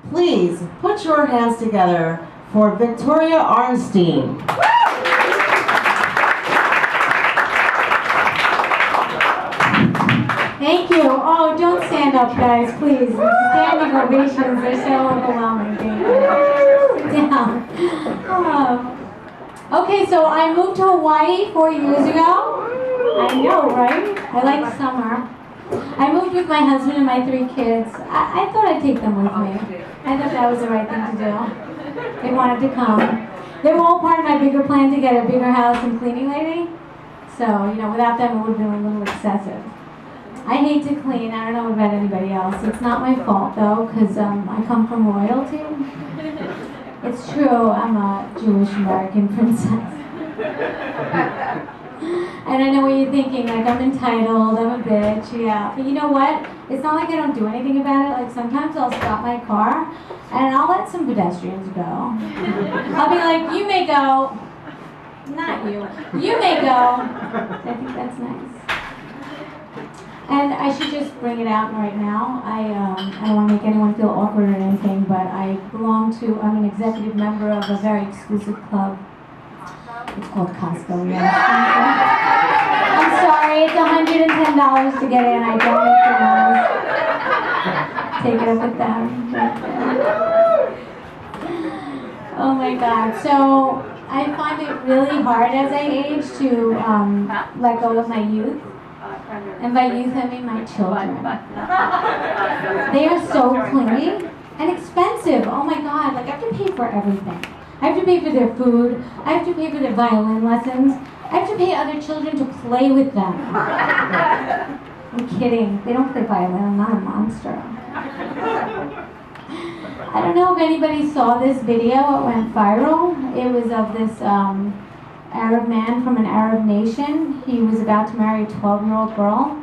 Please put your hands together for Victoria Arnstein. Thank you. Oh, don't stand up, guys, please. Standing ovations are so overwhelming. Thank you. Sit down. Oh. Okay, so I moved to Hawaii 4 years ago. I know, right? I like summer. I moved with my husband and my 3 kids. I thought I'd take them with me. I thought that was the right thing to do. They wanted to come. They were all part of my bigger plan to get a bigger house and cleaning lady. So, without them it would have been a little excessive. I hate to clean. I don't know about anybody else. It's not my fault, though, because I come from royalty. It's true, I'm a Jewish American princess. And I know what you're thinking, like I'm entitled, I'm a bitch, yeah. But you know what? It's not like I don't do anything about it. Like sometimes I'll stop my car and I'll let some pedestrians go. I'll be like, you may go. Not you. You may go. I think that's nice. And I should just bring it out right now. I don't want to make anyone feel awkward or anything, but I'm an executive member of a very exclusive club. It's called Costco, yeah. I'm sorry, it's $110 to get in. I don't make the noise. Take it up with them. Oh my God. So I find it really hard as I age to let go of my youth. And by youth, I mean my children. They are so clingy and expensive. Oh my God, like I have to pay for everything. I have to pay for their food. I have to pay for their violin lessons. I have to pay other children to play with them. I'm kidding. They don't play violin. I'm not a monster. I don't know if anybody saw this video. It went viral. It was of this Arab man from an Arab nation. He was about to marry a 12-year-old girl.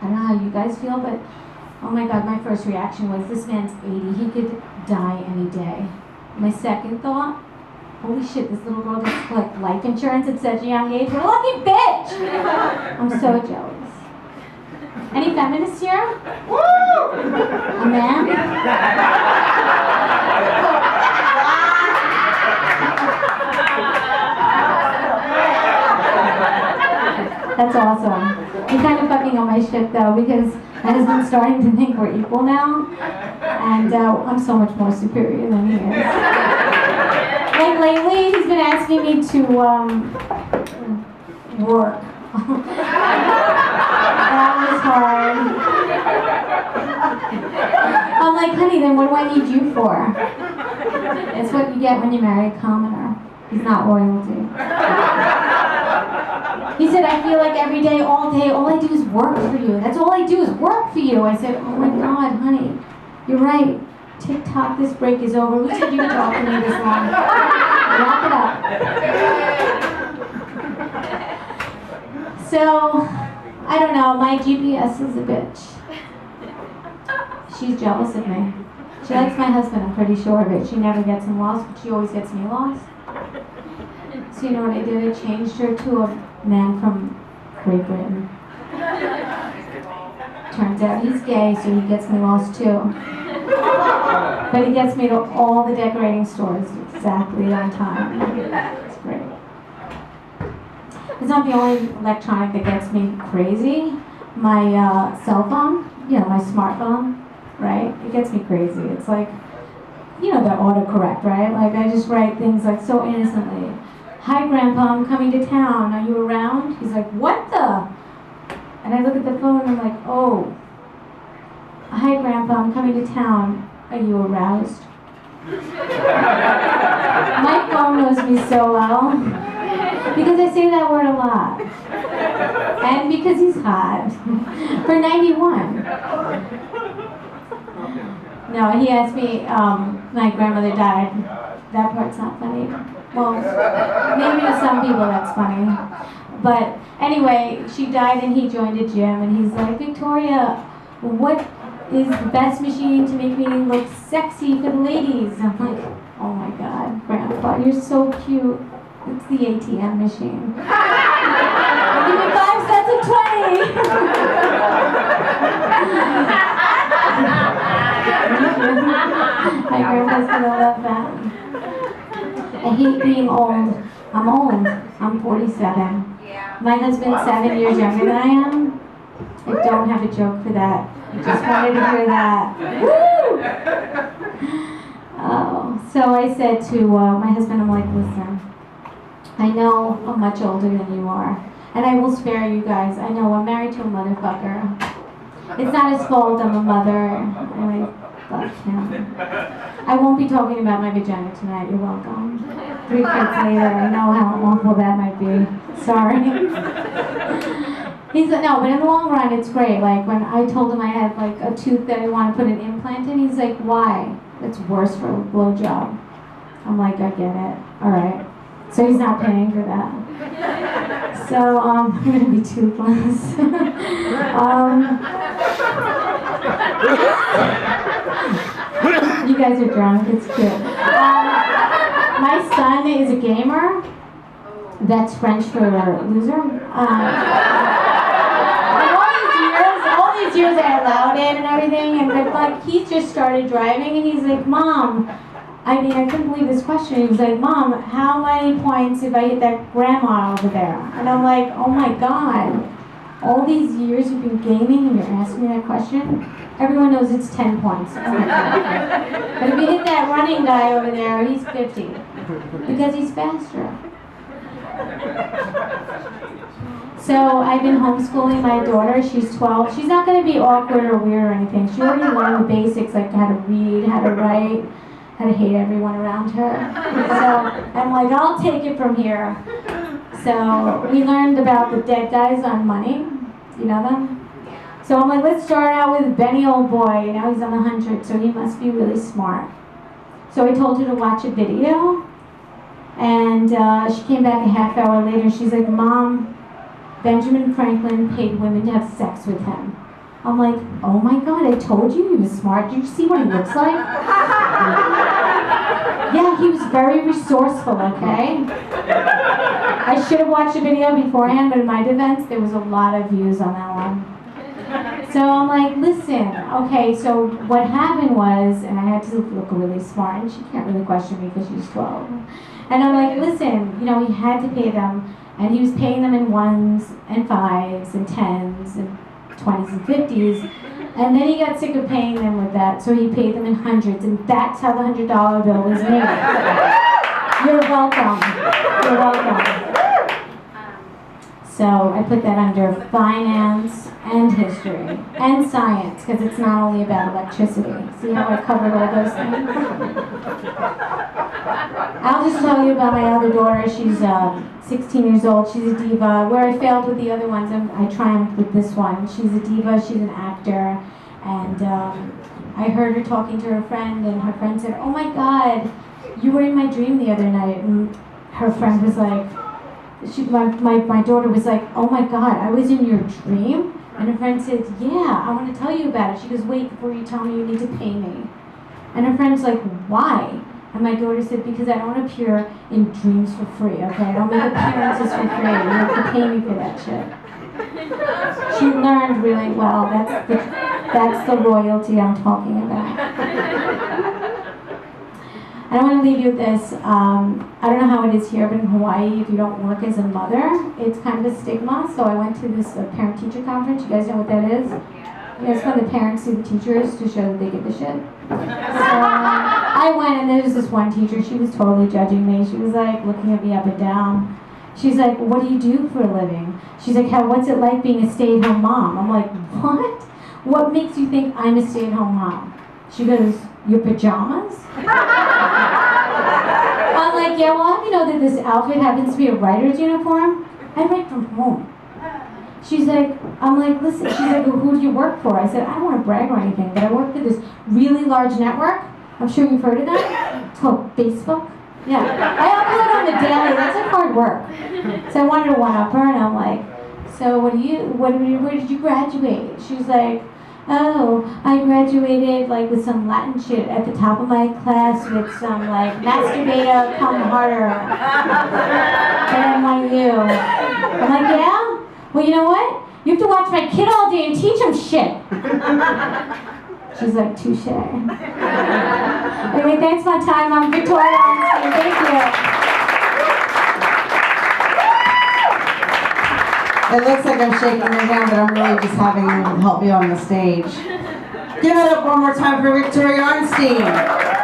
I don't know how you guys feel, but oh my God, my first reaction was, this man's 80. He could die any day. My second thought, holy shit, this little girl gets like life insurance at such a young age. What a lucky bitch! I'm so jealous. Any feminists here? Woo! A man? That's awesome. You're kind of fucking on my shit though, because my husband's starting to think we're equal now, and I'm so much more superior than he is. Like lately, he's been asking me to work. That was hard. I'm like, honey, then what do I need you for? It's what you get when you marry a commoner. He's not royalty. He said, I feel like every day, all I do is work for you. That's all I do is work for you. I said, oh my God, honey, you're right. TikTok, this break is over. Who said you could talk to me this long? Wrap it up. So, I don't know, my GPS is a bitch. She's jealous of me. She likes my husband, I'm pretty sure of it. She never gets him lost, but she always gets me lost. So you know what I did? I changed her to a man from Great Britain. Turns out he's gay, so he gets me lost too. But he gets me to all the decorating stores exactly on time. It's great. It's not the only electronic that gets me crazy. My cell phone, my smartphone, right? It gets me crazy. It's like, the autocorrect, right? Like I just write things like so innocently. Hi, Grandpa, I'm coming to town. Are you around? He's like, what the? And I look at the phone and I'm like, oh. Hi, Grandpa, I'm coming to town. Are you aroused? My phone knows me so well. Because I say that word a lot. And because he's hot. For 91. No, he asked me, my grandmother died. That part's not funny. Well, maybe to some people that's funny. But anyway, she died and he joined a gym and he's like, Victoria, what is the best machine to make me look sexy for the ladies? I'm like, oh my God, Grandpa, you're so cute. It's the ATM machine. Give me 5 cents of 20. My grandpa's gonna love that. I hate being old. I'm old. I'm 47. My husband's 7 years younger than I am. I don't have a joke for that. I just wanted to hear that. Woo! Oh, so I said to my husband, I'm like, listen, I know I'm much older than you are, and I will spare you guys. I know I'm married to a motherfucker. It's not his fault I'm a mother, and I fuck him. I won't be talking about my vagina tonight, you're welcome. 3 kids later, I know how awful that might be. Sorry. He's like, no, but in the long run, it's great. Like, when I told him I had, like, a tooth that I want to put an implant in, he's like, why? It's worse for a blowjob. I'm like, I get it. All right. So he's not paying for that. So, I'm going to be toothless. You guys are drunk. It's cute. My son is a gamer. That's French for loser. All these years I allowed it and everything, and but like he just started driving, and he's like, Mom, I couldn't believe this question. He was like, Mom, how many points if I hit that grandma over there? And I'm like, oh my God, all these years you've been gaming and you're asking me that question? Everyone knows it's 10 points. Oh my God. But if you hit that running guy over there, he's 50 because he's faster. So I've been homeschooling my daughter. She's 12. She's not going to be awkward or weird or anything. She already learned the basics, like how to read, how to write, how to hate everyone around her. So I'm like, I'll take it from here. So we learned about the dead guys on Money. You know them? So I'm like, let's start out with Benny Old Boy. Now he's on 100, so he must be really smart. So I told her to watch a video. And she came back a half hour later. She's like, Mom, Benjamin Franklin paid women to have sex with him. I'm like, oh my God, I told you he was smart. Did you see what he looks like? Yeah, he was very resourceful, okay? I should have watched the video beforehand, but in my defense, there was a lot of views on that one. So I'm like, listen, okay, so what happened was, and I had to look really smart, and she can't really question me because she's 12. And I'm like, listen, you know, he had to pay them, and he was paying them in 1s and 5s and 10s and 20s and 50s, and then he got sick of paying them with that, so he paid them in 100s, and that's how the $100 bill was made. You're welcome. You're welcome. So I put that under finance and history and science, because it's not only about electricity. See how I covered all those things? I'll just tell you about my other daughter. She's 16 years old. She's a diva. Where I failed with the other ones, I triumphed with this one. She's a diva. She's an actor. And I heard her talking to her friend, and her friend said, oh my God, you were in my dream the other night. And her friend was like, my daughter was like, oh my God, I was in your dream? And her friend said, yeah, I want to tell you about it. She goes, wait, before you tell me, you need to pay me. And her friend's like, why? And my daughter said, because I don't appear in dreams for free, okay? I don't make appearances for free. You have to pay me for that shit. She learned really well. That's the loyalty I'm talking about. I don't want to leave you with this. I don't know how it is here, but in Hawaii, if you don't work as a mother, it's kind of a stigma. So I went to this parent-teacher conference. You guys know what that is? You guys when the parents see the teachers to show that they give a shit. So I went, and there was this one teacher. She was totally judging me. She was like looking at me up and down. She's like, what do you do for a living? She's like, what's it like being a stay-at-home mom? I'm like, what? What makes you think I'm a stay-at-home mom? She goes, your pajamas? I'm like, yeah, well, how do you know that this outfit happens to be a writer's uniform? I write from home. She's like, I'm like, listen, she's like, well, who do you work for? I said, I don't want to brag or anything, but I work for this really large network. I'm sure you've heard of that. It's called Facebook. Yeah, I upload on the daily. That's like hard work. So I wanted to one-up her, and I'm like, so where did you graduate? She's like, oh, I graduated like with some Latin shit at the top of my class with some like masturbator, come harder at NYU. I'm like, yeah? Well, you know what? You have to watch my kid all day and teach him shit. She's like, touche. It Anyway, thanks for my time. I'm Victoria Arnstein. Thank you. It looks like I'm shaking your hand, but I'm really just having you help me on the stage. Give it up one more time for Victoria Arnstein.